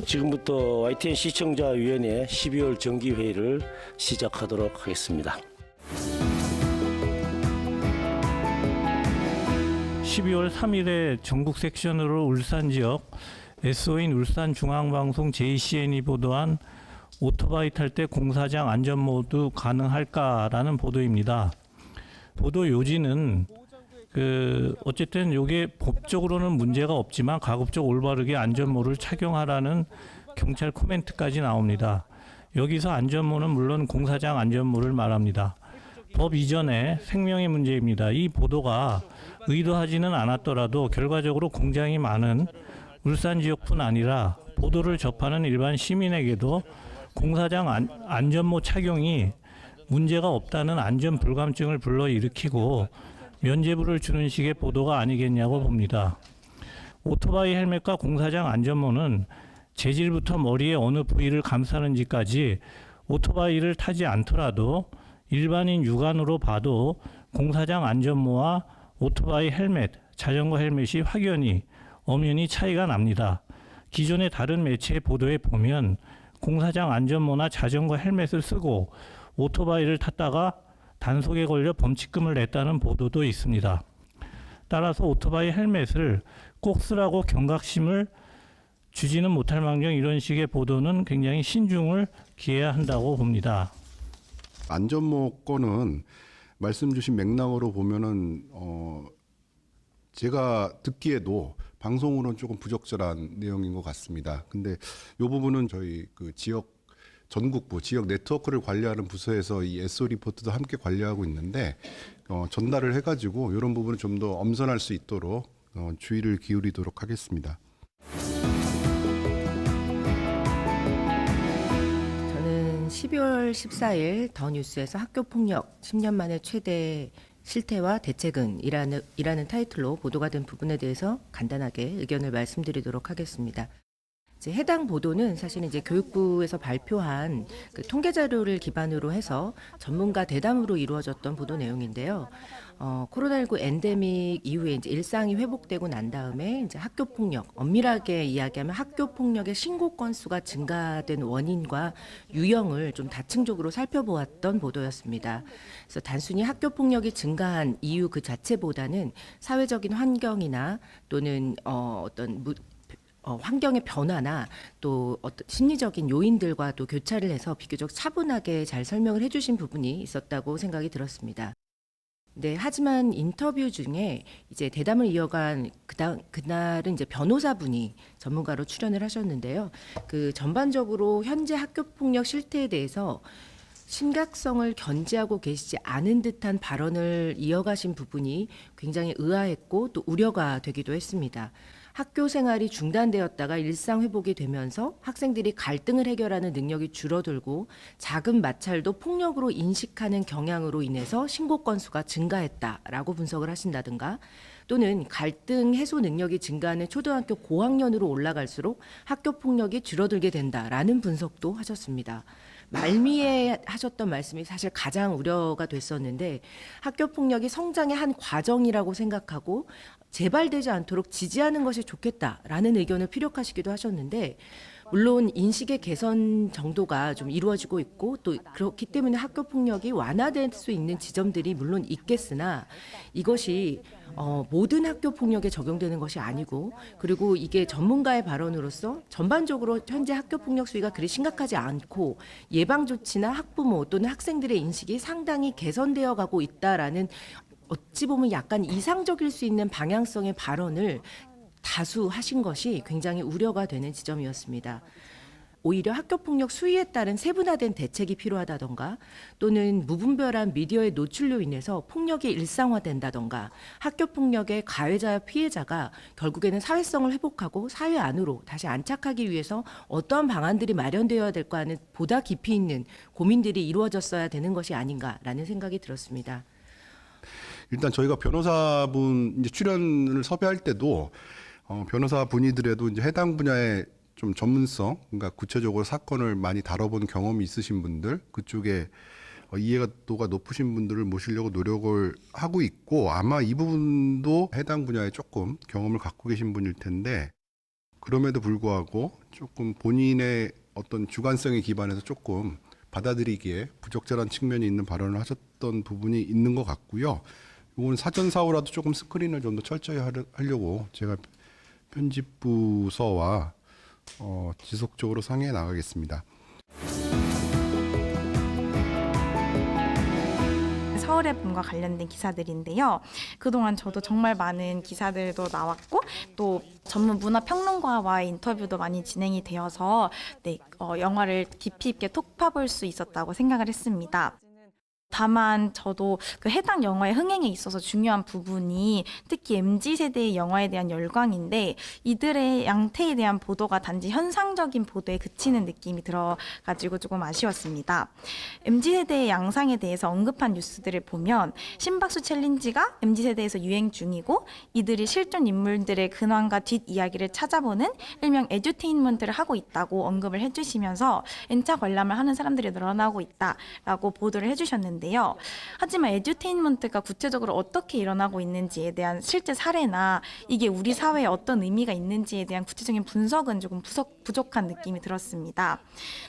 지금부터 YTN 시청자위원회 12월 정기회의를 시작하도록 하겠습니다. 12월 3일에 전국 섹션으로 울산 지역 SO인 울산중앙방송 JCN이 보도한 오토바이 탈 때 공사장 안전모드 가능할까라는 보도입니다. 보도 요지는 어쨌든 이게 법적으로는 문제가 없지만 가급적 올바르게 안전모를 착용하라는 경찰 코멘트까지 나옵니다. 여기서 안전모는 물론 공사장 안전모를 말합니다. 법 이전에 생명의 문제입니다. 이 보도가 의도하지는 않았더라도 결과적으로 공장이 많은 울산 지역뿐 아니라 보도를 접하는 일반 시민에게도 공사장 안전모 착용이 문제가 없다는 안전 불감증을 불러일으키고 면죄부를 주는 식의 보도가 아니겠냐고 봅니다. 오토바이 헬멧과 공사장 안전모는 재질부터 머리의 어느 부위를 감싸는지까지 오토바이를 타지 않더라도 일반인 육안으로 봐도 공사장 안전모와 오토바이 헬멧, 자전거 헬멧이 확연히 엄연히 차이가 납니다. 기존의 다른 매체의 보도에 보면 공사장 안전모나 자전거 헬멧을 쓰고 오토바이를 탔다가 단속에 걸려 범칙금을 냈다는 보도도 있습니다. 따라서 오토바이 헬멧을 꼭 쓰라고 경각심을 주지는 못할 망정 이런 식의 보도는 굉장히 신중을 기해야 한다고 봅니다. 안전모 건은 말씀 주신 맥락으로 보면은 제가 듣기에도 방송으로는 조금 부적절한 내용인 것 같습니다. 근데 이 부분은 저희 전국부 지역 네트워크를 관리하는 부서에서 이 SO 리포트도 함께 관리하고 있는데 전달을 해가지고 이런 부분을 좀 더 엄선할 수 있도록 주의를 기울이도록 하겠습니다. 저는 12월 14일 더 뉴스에서 학교폭력 10년 만에 최대 실태와 대책은 이라는 타이틀로 보도가 된 부분에 대해서 간단하게 의견을 말씀드리도록 하겠습니다. 해당 보도는 사실은 교육부에서 발표한 그 통계 자료를 기반으로 해서 전문가 대담으로 이루어졌던 보도 내용인데요. 코로나19 엔데믹 이후에 일상이 회복되고 난 다음에 학교 폭력, 엄밀하게 이야기하면 학교 폭력의 신고 건수가 증가된 원인과 유형을 좀 다층적으로 살펴보았던 보도였습니다. 그래서 단순히 학교 폭력이 증가한 이유 그 자체보다는 사회적인 환경이나 또는 환경의 변화나 또 어떤 심리적인 요인들과 또 교차를 해서 비교적 차분하게 잘 설명을 해주신 부분이 있었다고 생각이 들었습니다. 네, 하지만 인터뷰 중에 대담을 이어간 그날은 변호사분이 전문가로 출연을 하셨는데요. 전반적으로 현재 학교폭력 실태에 대해서 심각성을 견지하고 계시지 않은 듯한 발언을 이어가신 부분이 굉장히 의아했고 또 우려가 되기도 했습니다. 학교 생활이 중단되었다가 일상 회복이 되면서 학생들이 갈등을 해결하는 능력이 줄어들고 작은 마찰도 폭력으로 인식하는 경향으로 인해서 신고 건수가 증가했다라고 분석을 하신다든가 또는 갈등 해소 능력이 증가하는 초등학교 고학년으로 올라갈수록 학교 폭력이 줄어들게 된다라는 분석도 하셨습니다. 말미에 하셨던 말씀이 사실 가장 우려가 됐었는데 학교 폭력이 성장의 한 과정이라고 생각하고 재발되지 않도록 지지하는 것이 좋겠다라는 의견을 피력하시기도 하셨는데 물론 인식의 개선 정도가 좀 이루어지고 있고 또 그렇기 때문에 학교 폭력이 완화될 수 있는 지점들이 물론 있겠으나 이것이 모든 학교 폭력에 적용되는 것이 아니고 그리고 이게 전문가의 발언으로서 전반적으로 현재 학교 폭력 수위가 그리 심각하지 않고 예방 조치나 학부모 또는 학생들의 인식이 상당히 개선되어 가고 있다라는 어찌 보면 약간 이상적일 수 있는 방향성의 발언을 다수 하신 것이 굉장히 우려가 되는 지점이었습니다. 오히려 학교폭력 수위에 따른 세분화된 대책이 필요하다던가 또는 무분별한 미디어의 노출로 인해서 폭력이 일상화된다던가 학교폭력의 가해자와 피해자가 결국에는 사회성을 회복하고 사회 안으로 다시 안착하기 위해서 어떠한 방안들이 마련되어야 될까 하는 보다 깊이 있는 고민들이 이루어졌어야 되는 것이 아닌가라는 생각이 들었습니다. 일단 저희가 변호사분 출연을 섭외할 때도 변호사분이더라도 해당 분야의 좀 전문성, 그러니까 구체적으로 사건을 많이 다뤄본 경험이 있으신 분들, 그쪽에 이해도가 높으신 분들을 모시려고 노력을 하고 있고 아마 이 부분도 해당 분야에 조금 경험을 갖고 계신 분일 텐데 그럼에도 불구하고 조금 본인의 어떤 주관성에 기반해서 조금 받아들이기에 부적절한 측면이 있는 발언을 하셨던 부분이 있는 것 같고요. 이건 사전 사후라도 조금 스크린을 좀 더 철저히 하려고 제가 편집부서와 지속적으로 상의해 나가겠습니다. 서울의봄과 관련된 기사들인데요. 그동안 저도 정말 많은 기사들도 나왔고 또 전문 문화평론가와의 인터뷰도 많이 진행이 되어서 영화를 깊이 있게 톡파볼 수 있었다고 생각을 했습니다. 다만 저도 그 해당 영화의 흥행에 있어서 중요한 부분이 특히 MZ세대의 영화에 대한 열광인데 이들의 양태에 대한 보도가 단지 현상적인 보도에 그치는 느낌이 들어가지고 조금 아쉬웠습니다. MZ세대의 양상에 대해서 언급한 뉴스들을 보면 심박수 챌린지가 MZ세대에서 유행 중이고 이들이 실존 인물들의 근황과 뒷이야기를 찾아보는 일명 에듀테인먼트를 하고 있다고 언급을 해주시면서 N차 관람을 하는 사람들이 늘어나고 있다라고 보도를 해주셨는데 하지만 에듀테인먼트가 구체적으로 어떻게 일어나고 있는지에 대한 실제 사례나 이게 우리 사회에 어떤 의미가 있는지에 대한 구체적인 분석은 조금 부족한 느낌이 들었습니다.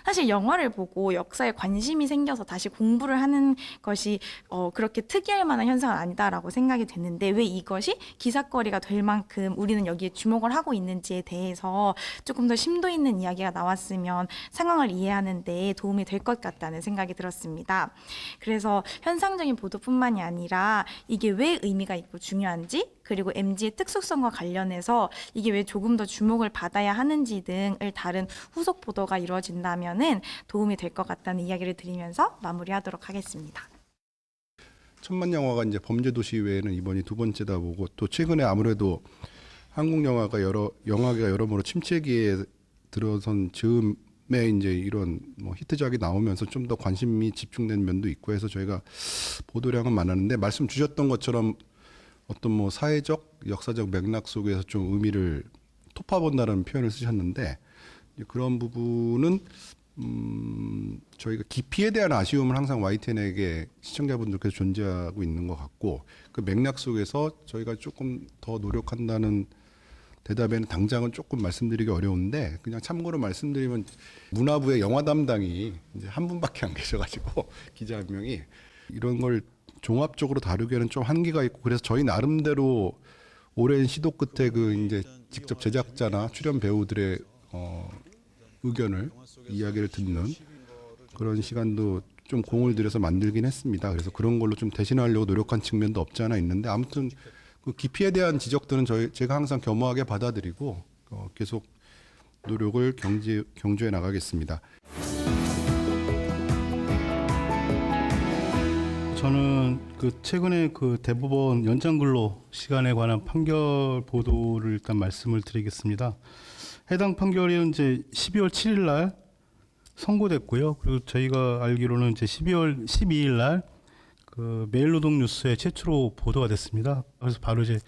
사실 영화를 보고 역사에 관심이 생겨서 다시 공부를 하는 것이 그렇게 특이할 만한 현상은 아니다라고 생각이 됐는데 왜 이것이 기사거리가 될 만큼 우리는 여기에 주목을 하고 있는지에 대해서 조금 더 심도 있는 이야기가 나왔으면 상황을 이해하는 데 도움이 될 것 같다는 생각이 들었습니다. 그래서 현상적인 보도뿐만이 아니라 이게 왜 의미가 있고 중요한지 그리고 MZ의 특수성과 관련해서 이게 왜 조금 더 주목을 받아야 하는지 등을 다른 후속 보도가 이루어진다면은 도움이 될 것 같다는 이야기를 드리면서 마무리하도록 하겠습니다. 천만 영화가 이제 범죄도시 외에는 이번이 두 번째다 보고 또 최근에 아무래도 한국 영화가 여러모로 침체기에 들어선 즈음에 이제 이런 히트작이 나오면서 좀 더 관심이 집중된 면도 있고 해서 저희가 보도량은 많았는데 말씀 주셨던 것처럼 어떤 사회적 역사적 맥락 속에서 좀 의미를 톱파본다는 표현을 쓰셨는데 그런 부분은 저희가 깊이에 대한 아쉬움은 항상 YTN에게 시청자분들께서 존재하고 있는 것 같고 그 맥락 속에서 저희가 조금 더 노력한다는 대답에는 당장은 조금 말씀드리기 어려운데 그냥 참고로 말씀드리면 문화부의 영화 담당이 이제 한 분밖에 안 계셔가지고 기자 한 명이 이런 걸 종합적으로 다루기에는 좀 한계가 있고 그래서 저희 나름대로 오랜 시도 끝에 그 이제 직접 제작자나 출연 배우들의 의견을 이야기를 듣는 그런 시간도 좀 공을 들여서 만들긴 했습니다. 그래서 그런 걸로 좀 대신하려고 노력한 측면도 없지 않아 있는데 아무튼 그 깊이에 대한 지적들은 제가 항상 겸허하게 받아들이고 계속 노력을 경주해 나가겠습니다. 저는 그 최근에 그 대법원 연장근로 시간에 관한 판결 보도를 일단 말씀을 드리겠습니다. 해당 판결이 이제 12월 7일 날 선고됐고요. 그리고 저희가 알기로는 이제 12월 12일 날 그 매일노동뉴스에 최초로 보도가 됐습니다. 그래서 바로 이제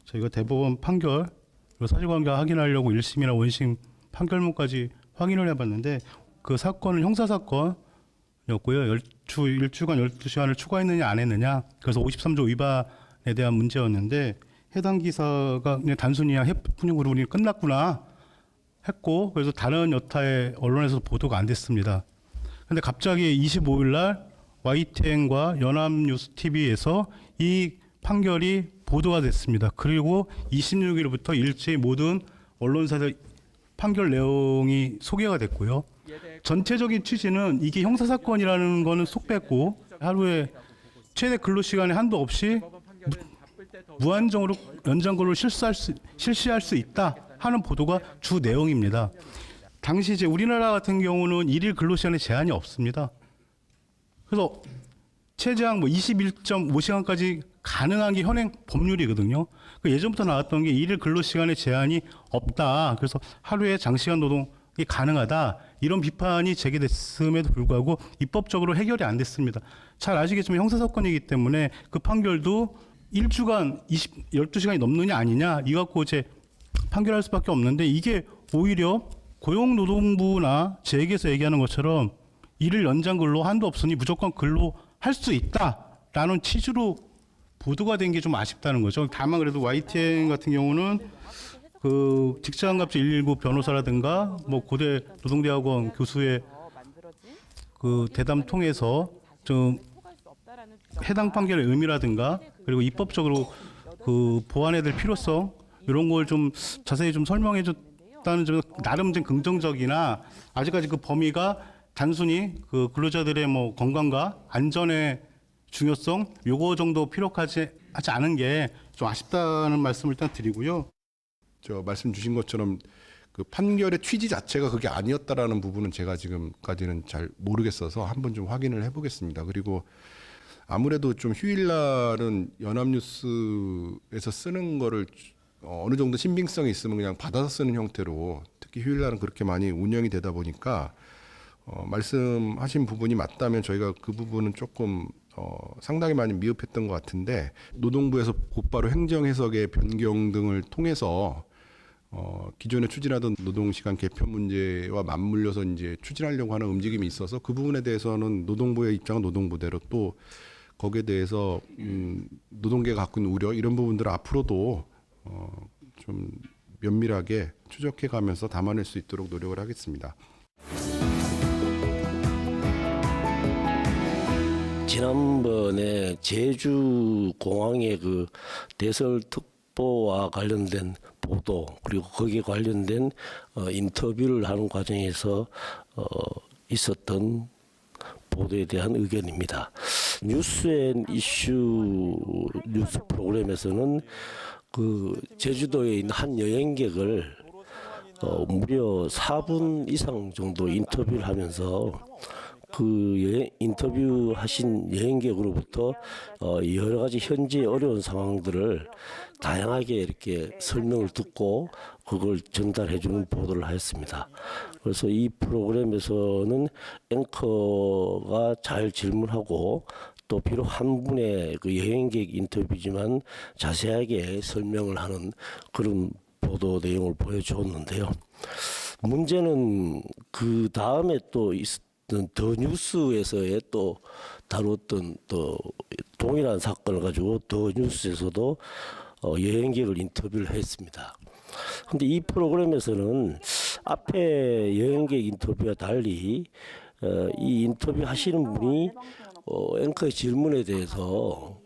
저희가 대법원 판결 그리고 사실관계 확인하려고 1심이나 원심 판결문까지 확인을 해봤는데 그 사건은 형사사건이었고요. 일주간 12시간을 추가했느냐 안 했느냐 그래서 53조 위반에 대한 문제였는데 해당 기사가 그냥 단순히 해프닝으로 우리 끝났구나 했고 그래서 다른 여타의 언론에서 보도가 안 됐습니다. 근데 갑자기 25일 날 YTN과 연합뉴스TV에서 이 판결이 보도가 됐습니다. 그리고 26일부터 일제히 모든 언론사에서 판결 내용이 소개가 됐고요. 전체적인 취지는 이게 형사사건이라는 거는 속 뺐고 하루에 최대 근로시간에 한도 없이 무한정으로 연장근로를 실시할 수 있다 하는 보도가 주 내용입니다. 당시 이제 우리나라 같은 경우는 일일 근로시간에 제한이 없습니다. 그래서 최장 21.5시간까지 가능한 게 현행 법률이거든요. 예전부터 나왔던 게 일일 근로시간에 제한이 없다. 그래서 하루에 장시간 노동이 가능하다. 이런 비판이 제기됐음에도 불구하고 입법적으로 해결이 안 됐습니다. 잘 아시겠지만 형사사건이기 때문에 그 판결도 일주간 12시간이 넘느냐 아니냐 이 갖고 이제 판결할 수밖에 없는데 이게 오히려 고용노동부나 재계에서 얘기하는 것처럼 이를 연장 근로 한도 없으니 무조건 근로할 수 있다라는 취지로 보도가 된 게 좀 아쉽다는 거죠. 다만 그래도 YTN 같은 경우는 그 직장갑질 119 변호사라든가 뭐 고대 노동대학원 교수의 그 대담 통해서 좀 해당 판결의 의미라든가 그리고 입법적으로 그 보완해야 될 필요성 이런 걸 좀 자세히 좀 설명해 줬다는 점에서 나름 좀 긍정적이나 아직까지 그 범위가 단순히 그 근로자들의 뭐 건강과 안전의 중요성 요거 정도 필요하지 않은 게 좀 아쉽다는 말씀을 일단 드리고요. 저 말씀 주신 것처럼 그 판결의 취지 자체가 그게 아니었다라는 부분은 제가 지금까지는 잘 모르겠어서 한번 좀 확인을 해보겠습니다. 그리고 아무래도 좀 휴일날은 연합뉴스에서 쓰는 거를 어느 정도 신빙성이 있으면 그냥 받아서 쓰는 형태로 특히 휴일날은 그렇게 많이 운영이 되다 보니까 말씀하신 부분이 맞다면 저희가 그 부분은 조금 상당히 많이 미흡했던 것 같은데 노동부에서 곧바로 행정해석의 변경 등을 통해서 기존에 추진하던 노동시간 개편 문제와 맞물려서 이제 추진하려고 하는 움직임이 있어서 그 부분에 대해서는 노동부의 입장은 노동부대로 또 거기에 대해서 노동계가 갖고 있는 우려 이런 부분들을 앞으로도 좀 면밀하게 추적해 가면서 담아낼 수 있도록 노력을 하겠습니다. 지난번에 제주 공항의 그 대설 특보와 관련된 보도 그리고 거기에 관련된 인터뷰를 하는 과정에서 있었던 보도에 대한 의견입니다. 뉴스앤 이슈 뉴스 프로그램에서는 그 제주도에 있는 한 여행객을 무려 4분 이상 정도 인터뷰를 하면서 그 인터뷰 하신 여행객으로부터 여러 가지 현재 어려운 상황들을 다양하게 이렇게 설명을 듣고 그걸 전달해 주는 보도를 하였습니다. 그래서 이 프로그램에서는 앵커가 잘 질문하고 또 비록 한 분의 그 여행객 인터뷰지만 자세하게 설명을 하는 그런 보도 내용을 보여주었는데요. 문제는 그 다음에 또 더 뉴스에서의 또 다뤘던 또 동일한 사건을 가지고 더 뉴스에서도 여행객을 인터뷰를 했습니다. 근데 이 프로그램에서는 앞에 여행객 인터뷰와 달리 이 인터뷰 하시는 분이 앵커의 질문에 대해서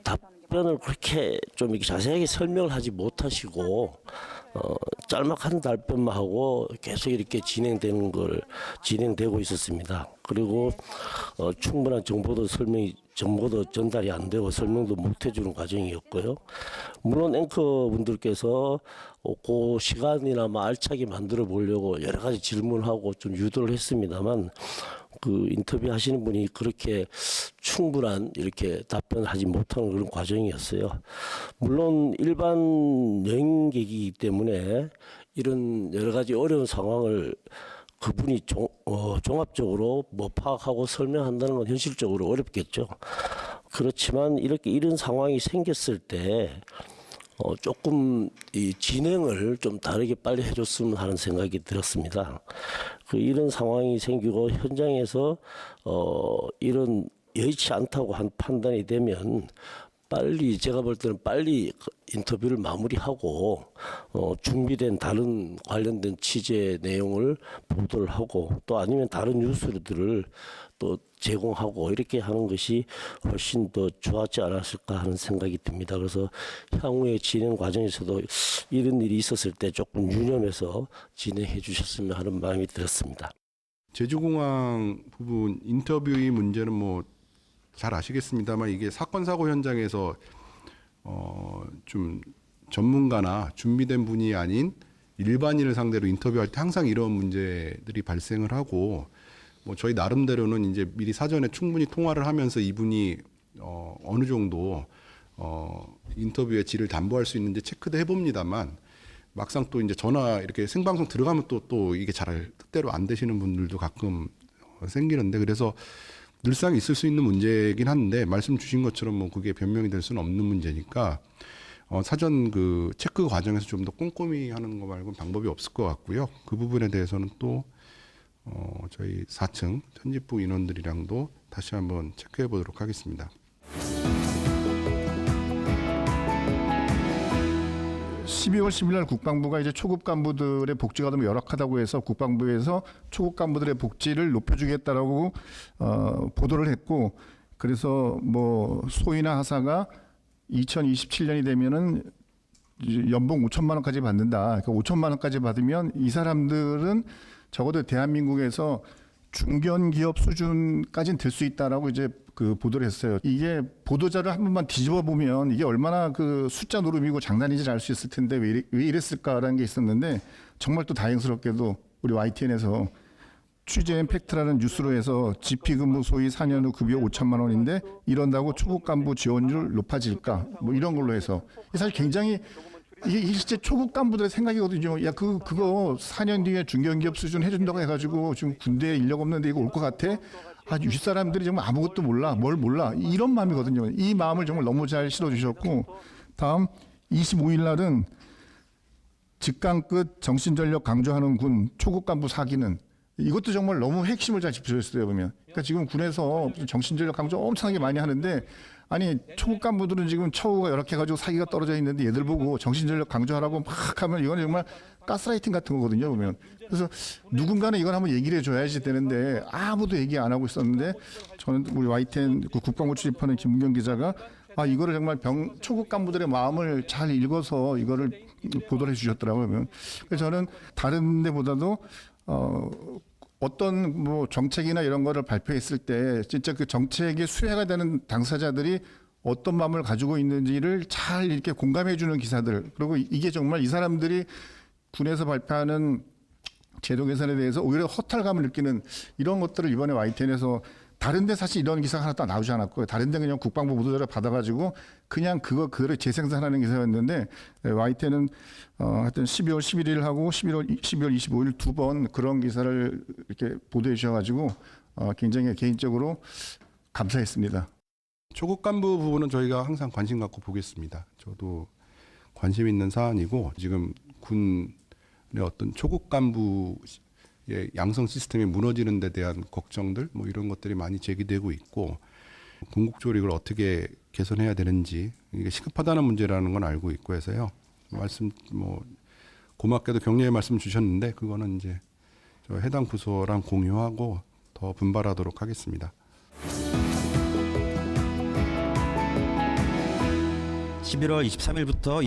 답변을 그렇게 좀 이렇게 자세하게 설명을 하지 못하시고 짤막한 답변만 하고 계속 이렇게 진행되고 있었습니다. 그리고 충분한 정보도 전달이 안 되고 설명도 못 해주는 과정이었고요. 물론 앵커분들께서 그 시간이나마 알차게 만들어 보려고 여러 가지 질문하고 좀 유도를 했습니다만 그 인터뷰 하시는 분이 그렇게 충분한 이렇게 답변을 하지 못하는 그런 과정이었어요. 물론 일반 여행객이기 때문에 이런 여러 가지 어려운 상황을 그분이 종합적으로 파악하고 설명한다는 건 현실적으로 어렵겠죠. 그렇지만 이런 상황이 생겼을 때 조금 이 진행을 좀 다르게 빨리 해줬으면 하는 생각이 들었습니다. 이런 상황이 생기고 현장에서 이런 여의치 않다고 한 판단이 되면 빨리 제가 볼 때는 빨리 인터뷰를 마무리하고 준비된 다른 관련된 취재 내용을 보도를 하고 또 아니면 다른 뉴스들을 또 제공하고 이렇게 하는 것이 훨씬 더 좋았지 않았을까 하는 생각이 듭니다. 그래서 향후의 진행 과정에서도 이런 일이 있었을 때 조금 유념해서 진행해 주셨으면 하는 마음이 들었습니다. 제주공항 부분 인터뷰의 문제는 뭐 잘 아시겠습니다만 이게 사건 사고 현장에서 좀 전문가나 준비된 분이 아닌 일반인을 상대로 인터뷰할 때 항상 이런 문제들이 발생을 하고 뭐 저희 나름대로는 이제 미리 사전에 충분히 통화를 하면서 이분이 어느 정도 인터뷰의 질을 담보할 수 있는지 체크도 해봅니다만 막상 또 이제 전화 이렇게 생방송 들어가면 또 이게 잘 뜻대로 안 되시는 분들도 가끔 생기는데 그래서 늘상 있을 수 있는 문제이긴 한데 말씀 주신 것처럼 뭐 그게 변명이 될 수는 없는 문제니까 사전 그 체크 과정에서 좀 더 꼼꼼히 하는 거 말고는 방법이 없을 것 같고요. 그 부분에 대해서는 또 저희 4층 편집부 인원들이랑도 다시 한번 체크해 보도록 하겠습니다. 12월 10일 날 국방부가 이제 초급 간부들의 복지가 너무 열악하다고 해서 국방부에서 초급 간부들의 복지를 높여주겠다라고 보도를 했고, 그래서 뭐 소위나 하사가 2027년이 되면은 연봉 5천만 원까지 받는다. 그러니까 5천만 원까지 받으면 이 사람들은 적어도 대한민국에서 중견 기업 수준까지는 될 수 있다라고 이제 그 보도를 했어요. 이게 보도자를 한 번만 뒤집어 보면 이게 얼마나 그 숫자 노름이고 장난인지 알 수 있을 텐데 왜 이랬을까라는 게 있었는데, 정말 또 다행스럽게도 우리 YTN에서 취재앤 팩트라는 뉴스로 해서 GP 근무 소위 4년 후 급여 5천만 원인데 이런다고 초급 간부 지원율 높아질까? 뭐 이런 걸로 해서 사실 굉장히 이게 실제 초급 간부들의 생각이거든요. 야, 그거 4년 뒤에 중견기업 수준 해준다고 해가지고 지금 군대에 인력 없는데 이거 올 것 같아? 아, 이 사람들이 정말 아무것도 몰라, 뭘 몰라, 이런 마음이거든요. 이 마음을 정말 너무 잘 실어주셨고, 다음 25일 날은 직강 끝 정신전력 강조하는 군 초급 간부 사기는, 이것도 정말 너무 핵심을 잘 짚으셨어요, 보면. 그러니까 지금 군에서 정신전력 강조 엄청나게 많이 하는데, 아니 초급 간부들은 지금 처우가 열악해가지고 사기가 떨어져 있는데 얘들 보고 정신전력 강조하라고 막 하면 이건 정말 가스라이팅 같은 거거든요, 보면. 그래서 누군가는 이건 한번 얘기를 해줘야지 되는데 아무도 얘기 안 하고 있었는데, 저는 우리 YTN 국방부 출입하는 김문경 기자가 이거를 정말 초급 간부들의 마음을 잘 읽어서 이거를 보도를 해주셨더라고요, 보면. 그래서 저는 다른 데보다도 어떤 뭐 정책이나 이런 거를 발표했을 때 진짜 그 정책의 수혜가 되는 당사자들이 어떤 마음을 가지고 있는지를 잘 이렇게 공감해 주는 기사들, 그리고 이게 정말 이 사람들이 군에서 발표하는 제도 개선에 대해서 오히려 허탈감을 느끼는 이런 것들을 이번에 YTN에서, 다른 데 사실 이런 기사가 하나도 나오지 않았고요. 다른 데 그냥 국방부 보도자료 받아가지고 그냥 그거를 재생산하는 기사였는데, YTN은 하여튼 12월 11일하고 12월 25일 두 번 그런 기사를 이렇게 보도해 주셔가지고 굉장히 개인적으로 감사했습니다. 초급 간부 부분은 저희가 항상 관심 갖고 보겠습니다. 저도 관심 있는 사안이고, 지금 군의 어떤 초급 간부의 양성 시스템이 무너지는 데 대한 걱정들 뭐 이런 것들이 많이 제기되고 있고, 궁극적으로 이걸 어떻게 개선해야 되는지, 이게 시급하다는 문제라는 건 알고 있고 해서요. 말씀 뭐 고맙게도 격려의 말씀 주셨는데, 그거는 이제 저 해당 부서랑 공유하고 더 분발하도록 하겠습니다. 11월 23일부터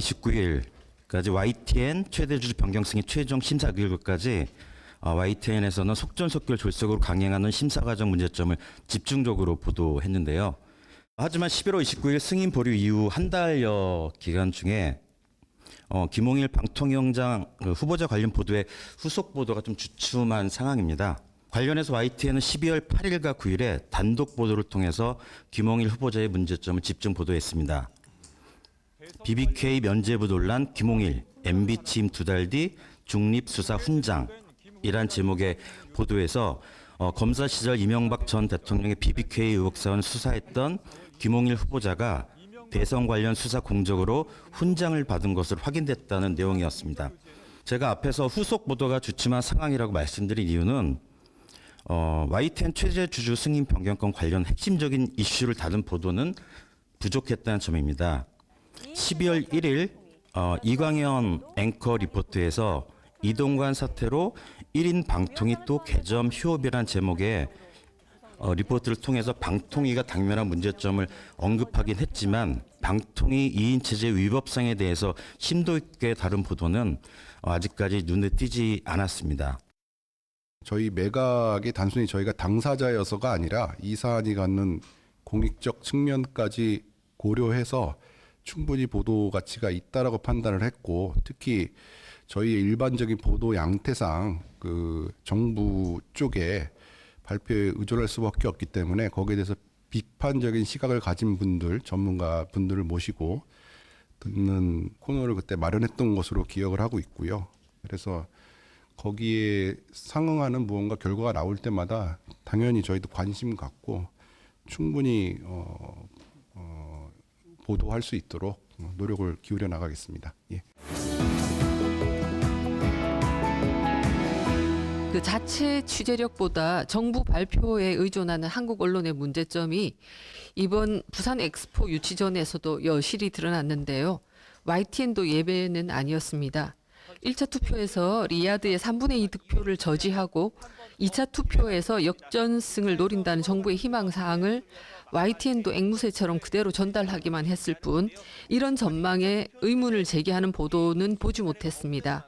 29일까지 YTN 최대 주주 변경 승인 최종 심사 결과까지 YTN에서는 속전속결 졸속으로 강행하는 심사 과정 문제점을 집중적으로 보도했는데요. 하지만 11월 29일 승인 보류 이후 한 달여 기간 중에 김홍일 방통위원장 후보자 관련 보도의 후속 보도가 좀 주춤한 상황입니다. 관련해서 YTN은 12월 8일과 9일에 단독 보도를 통해서 김홍일 후보자의 문제점을 집중 보도했습니다. BBK 면죄부 논란 김홍일, MB 취임 2달 뒤 중립수사 훈장 이란 제목의 보도에서 검사 시절 이명박 전 대통령의 BBK 의혹 사안을 수사했던 김홍일 후보자가 대선 관련 수사 공적으로 훈장을 받은 것으로 확인됐다는 내용이었습니다. 제가 앞에서 후속 보도가 주춤한 상황이라고 말씀드린 이유는 YTN 최대 주주 승인 변경권 관련 핵심적인 이슈를 다룬 보도는 부족했다는 점입니다. 12월 1일 이광현 앵커 리포트에서 이동관 사태로 1인 방통위 또 개점 휴업이란 제목의 리포트를 통해서 방통위가 당면한 문제점을 언급하긴 했지만 방통위 2인 체제 위법성에 대해서 심도 있게 다룬 보도는 아직까지 눈에 띄지 않았습니다. 저희 매각이 단순히 저희가 당사자여서가 아니라 이 사안이 갖는 공익적 측면까지 고려해서 충분히 보도 가치가 있다라고 판단을 했고, 특히 저희 일반적인 보도 양태상 그 정부 쪽에 발표에 의존할 수밖에 없기 때문에 거기에 대해서 비판적인 시각을 가진 분들, 전문가 분들을 모시고 듣는 코너를 그때 마련했던 것으로 기억을 하고 있고요. 그래서 거기에 상응하는 무언가 결과가 나올 때마다 당연히 저희도 관심 갖고 충분히 보도할 수 있도록 노력을 기울여 나가겠습니다. 예. 그 자체 취재력보다 정부 발표에 의존하는 한국 언론의 문제점이 이번 부산 엑스포 유치전에서도 여실히 드러났는데요. YTN도 예외는 아니었습니다. 1차 투표에서 리야드의 3분의 2 득표를 저지하고 2차 투표에서 역전승을 노린다는 정부의 희망사항을 YTN도 앵무새처럼 그대로 전달하기만 했을 뿐 이런 전망에 의문을 제기하는 보도는 보지 못했습니다.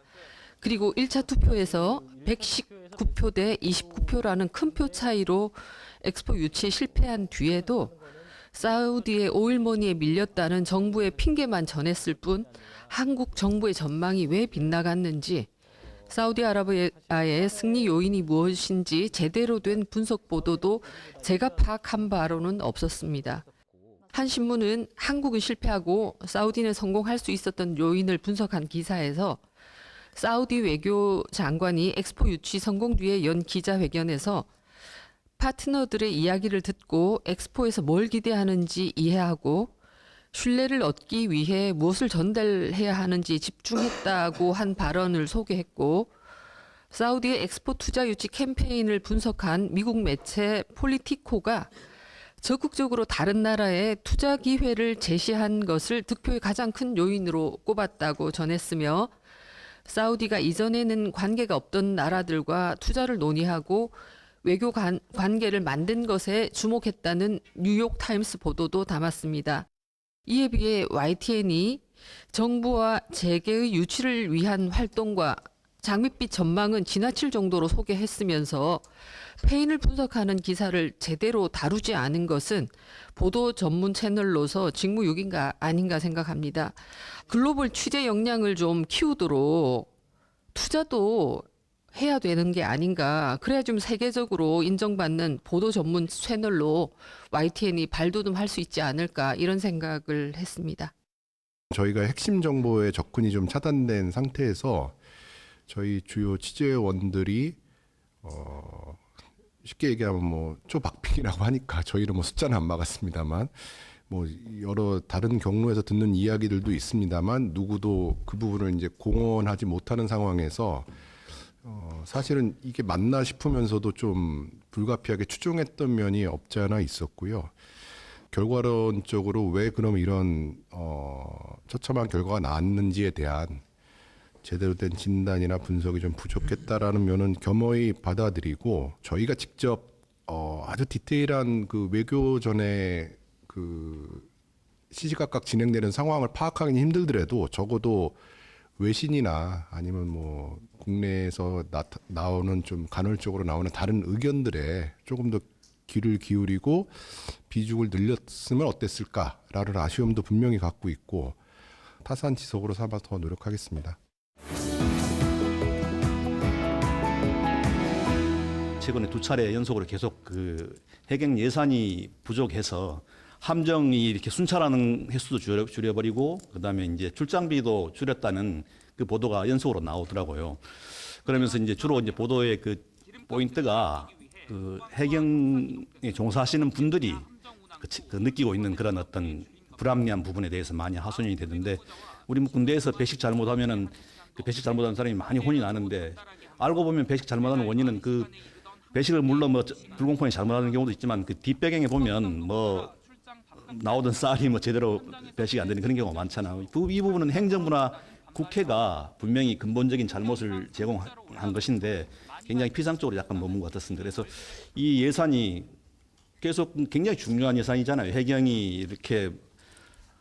그리고 1차 투표에서 119표 대 29표라는 큰 표 차이로 엑스포 유치에 실패한 뒤에도 사우디의 오일머니에 밀렸다는 정부의 핑계만 전했을 뿐 한국 정부의 전망이 왜 빗나갔는지 사우디아라비아의 승리 요인이 무엇인지 제대로 된 분석 보도도 제가 파악한 바로는 없었습니다. 한 신문은 한국은 실패하고 사우디는 성공할 수 있었던 요인을 분석한 기사에서 사우디 외교장관이 엑스포 유치 성공 뒤에 연 기자회견에서 파트너들의 이야기를 듣고 엑스포에서 뭘 기대하는지 이해하고 신뢰를 얻기 위해 무엇을 전달해야 하는지 집중했다고 한 발언을 소개했고 사우디의 엑스포 투자 유치 캠페인을 분석한 미국 매체 폴리티코가 적극적으로 다른 나라에 투자 기회를 제시한 것을 득표의 가장 큰 요인으로 꼽았다고 전했으며 사우디가 이전에는 관계가 없던 나라들과 투자를 논의하고 외교 관계를 만든 것에 주목했다는 뉴욕타임스 보도도 담았습니다. 이에 비해 YTN이 정부와 재계의 유치를 위한 활동과 장밋빛 전망은 지나칠 정도로 소개했으면서 페인을 분석하는 기사를 제대로 다루지 않은 것은 보도 전문 채널로서 직무유기인가 아닌가 생각합니다. 글로벌 취재 역량을 좀 키우도록 투자도 해야 되는 게 아닌가. 그래야 좀 세계적으로 인정받는 보도 전문 채널로 YTN이 발돋움할 수 있지 않을까 이런 생각을 했습니다. 저희가 핵심 정보의 접근이 좀 차단된 상태에서 저희 주요 취재원들이 쉽게 얘기하면 뭐 초박빙이라고 하니까 저희는 뭐 숫자는 안 막았습니다만 뭐 여러 다른 경로에서 듣는 이야기들도 있습니다만 누구도 그 부분을 이제 공언하지 못하는 상황에서 사실은 이게 맞나 싶으면서도 좀 불가피하게 추정했던 면이 없지 않아 있었고요. 결과론적으로 왜 그럼 이런 처참한 결과가 나왔는지에 대한 제대로 된 진단이나 분석이 좀 부족했다라는 면은 겸허히 받아들이고 저희가 직접 아주 디테일한 그 외교전에 그 시시각각 진행되는 상황을 파악하기는 힘들더라도 적어도 외신이나 아니면 뭐 국내에서 나오는 좀 간헐적으로 나오는 다른 의견들에 조금 더 귀를 기울이고 비중을 늘렸으면 어땠을까라는 아쉬움도 분명히 갖고 있고 타산지석으로 삼아 더 노력하겠습니다. 최근에 두 차례 연속으로 계속 그 해경 예산이 부족해서 함정이 이렇게 순찰하는 횟수도 줄여버리고 그다음에 이제 출장비도 줄였다는 그 보도가 연속으로 나오더라고요. 그러면서 이제 주로 이제 보도의 그 포인트가 그 해경에 종사하시는 분들이 그 느끼고 있는 그런 어떤 불합리한 부분에 대해서 많이 하소연이 되던데 우리 뭐 군대에서 배식 잘못하면은 그 배식 잘못하는 사람이 많이 혼이 나는데 알고 보면 배식 잘못하는 원인은 그 배식을 물론 뭐 불공평히 잘못하는 경우도 있지만 그 뒷배경에 보면 뭐 나오던 쌀이 뭐 제대로 배식이 안 되는 그런 경우가 많잖아요. 이 부분은 행정부나 국회가 분명히 근본적인 잘못을 제공한 것인데 굉장히 피상적으로 약간 머문 것 같았습니다. 그래서 이 예산이 계속 굉장히 중요한 예산이잖아요. 해경이 이렇게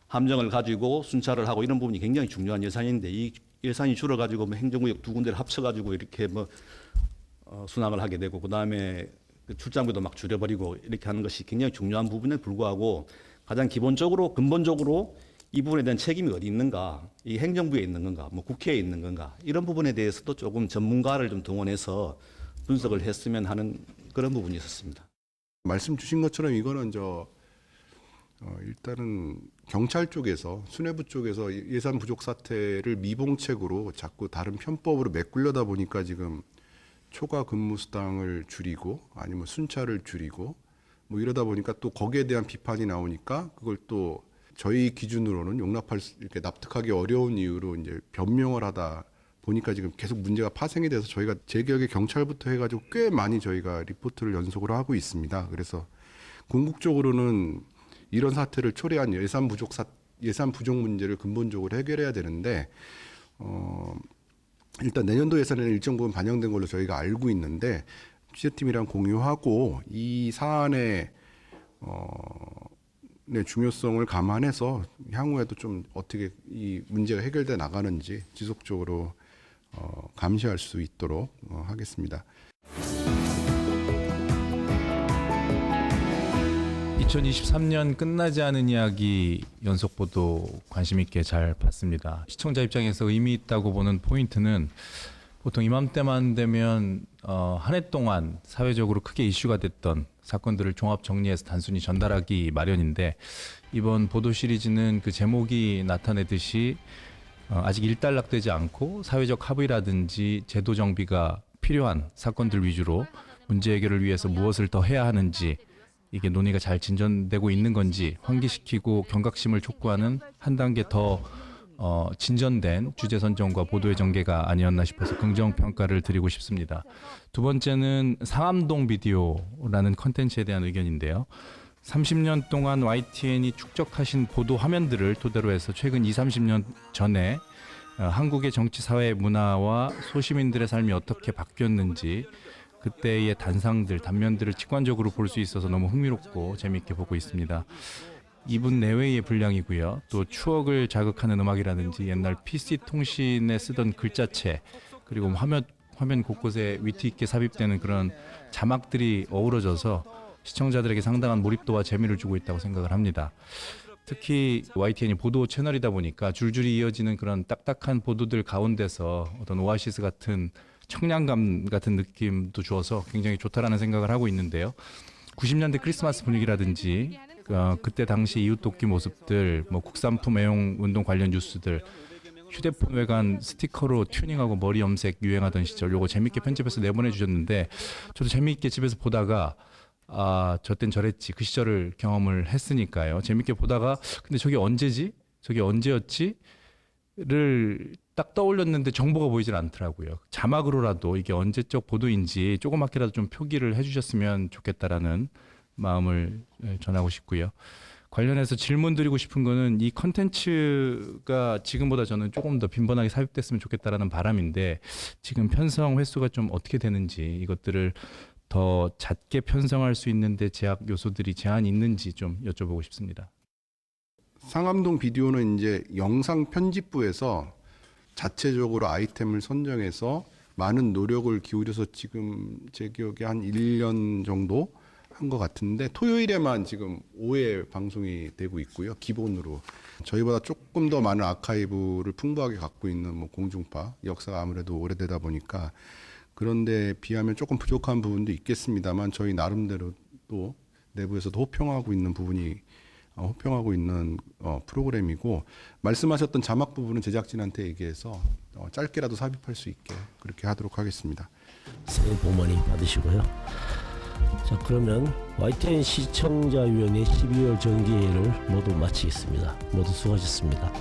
함정을 가지고 순찰을 하고 이런 부분이 굉장히 중요한 예산인데 이 예산이 줄어가지고 뭐 행정구역 두 군데를 합쳐가지고 이렇게 뭐 순항을 하게 되고 그다음에 그 출장비도 막 줄여버리고 이렇게 하는 것이 굉장히 중요한 부분에 불구하고 가장 기본적으로 근본적으로 이 부분에 대한 책임이 어디 있는가, 이 행정부에 있는 건가, 뭐 국회에 있는 건가 이런 부분에 대해서도 조금 전문가를 좀 동원해서 분석을 했으면 하는 그런 부분이 있었습니다. 말씀 주신 것처럼 이거는 일단은 경찰 쪽에서 수뇌부 쪽에서 예산 부족 사태를 미봉책으로 자꾸 다른 편법으로 메꾸려다 보니까 지금 초과 근무 수당을 줄이고 아니면 순찰을 줄이고 뭐 이러다 보니까 또 거기에 대한 비판이 나오니까 그걸 또 저희 기준으로는 용납할 수 이렇게 납득하기 어려운 이유로 이제 변명을 하다 보니까 지금 계속 문제가 파생이 돼서 저희가 제 기억에 경찰부터 해가지고 꽤 많이 저희가 리포트를 연속으로 하고 있습니다. 그래서 궁극적으로는 이런 사태를 초래한 예산 부족 문제를 근본적으로 해결해야 되는데 일단 내년도 예산에는 일정 부분 반영된 걸로 저희가 알고 있는데 취재팀이랑 공유하고 이 사안의 중요성을 감안해서 향후에도 좀 어떻게 이 문제가 해결돼 나가는지 지속적으로 감시할 수 있도록 하겠습니다. 2023년 끝나지 않은 이야기 연속 보도 관심 있게 잘 봤습니다. 시청자 입장에서 의미 있다고 보는 포인트는 보통 이맘때만 되면 한 해 동안 사회적으로 크게 이슈가 됐던 사건들을 종합 정리해서 단순히 전달하기 마련인데 이번 보도 시리즈는 그 제목이 나타내듯이 아직 일단락되지 않고 사회적 합의라든지 제도 정비가 필요한 사건들 위주로 문제 해결을 위해서 무엇을 더 해야 하는지 이게 논의가 잘 진전되고 있는 건지 환기시키고 경각심을 촉구하는 한 단계 더 진전된 주제 선정과 보도의 전개가 아니었나 싶어서 긍정 평가를 드리고 싶습니다. 두 번째는 상암동 비디오라는 컨텐츠에 대한 의견인데요. 30년 동안 YTN이 축적하신 보도 화면들을 토대로 해서 최근 20-30년 전에 한국의 정치, 사회, 문화와 소시민들의 삶이 어떻게 바뀌었는지 그때의 단면들을 직관적으로 볼 수 있어서 너무 흥미롭고 재미있게 보고 있습니다. 2분 내외의 분량이고요. 또 추억을 자극하는 음악이라든지 옛날 PC 통신에 쓰던 글자체 그리고 화면 곳곳에 위트 있게 삽입되는 그런 자막들이 어우러져서 시청자들에게 상당한 몰입도와 재미를 주고 있다고 생각을 합니다. 특히 YTN이 보도 채널이다 보니까 줄줄이 이어지는 그런 딱딱한 보도들 가운데서 어떤 오아시스 같은 청량감 같은 느낌도 주어서 굉장히 좋다라는 생각을 하고 있는데요. 90년대 크리스마스 분위기라든지 그때 당시 이웃 돕기 모습들, 국산품 애용 운동 관련 뉴스들, 휴대폰 외관 스티커로 튜닝하고 머리 염색 유행하던 시절 요거 재밌게 편집해서 내보내 주셨는데 저도 재밌게 집에서 보다가 저 땐 저랬지 그 시절을 경험을 했으니까요. 재밌게 보다가 근데 저게 언제지? 저게 언제였지? 를 딱 떠올렸는데 정보가 보이질 않더라고요. 자막으로라도 이게 언제적 보도인지 조그맣게라도 좀 표기를 해주셨으면 좋겠다라는 마음을 전하고 싶고요. 관련해서 질문 드리고 싶은 거는 이 컨텐츠가 지금보다 저는 조금 더 빈번하게 삽입됐으면 좋겠다라는 바람인데 지금 편성 횟수가 좀 어떻게 되는지 이것들을 더 잦게 편성할 수 있는데 제약 요소들이 제한이 있는지 좀 여쭤보고 싶습니다. 상암동 비디오는 이제 영상 편집부에서 자체적으로 아이템을 선정해서 많은 노력을 기울여서 지금 제 기억에 한 1년 정도 한 것 같은데 토요일에만 지금 5회 방송이 되고 있고요. 기본으로 저희보다 조금 더 많은 아카이브를 풍부하게 갖고 있는 공중파 역사가 아무래도 오래되다 보니까 그런데 비하면 조금 부족한 부분도 있겠습니다만 저희 나름대로 또 내부에서도 호평하고 있는 프로그램이고 말씀하셨던 자막 부분은 제작진한테 얘기해서 짧게라도 삽입할 수 있게 그렇게 하도록 하겠습니다. 새해 복 많이 받으시고요. 자, 그러면 YTN 시청자위원회 12월 정기회를 모두 마치겠습니다. 모두 수고하셨습니다.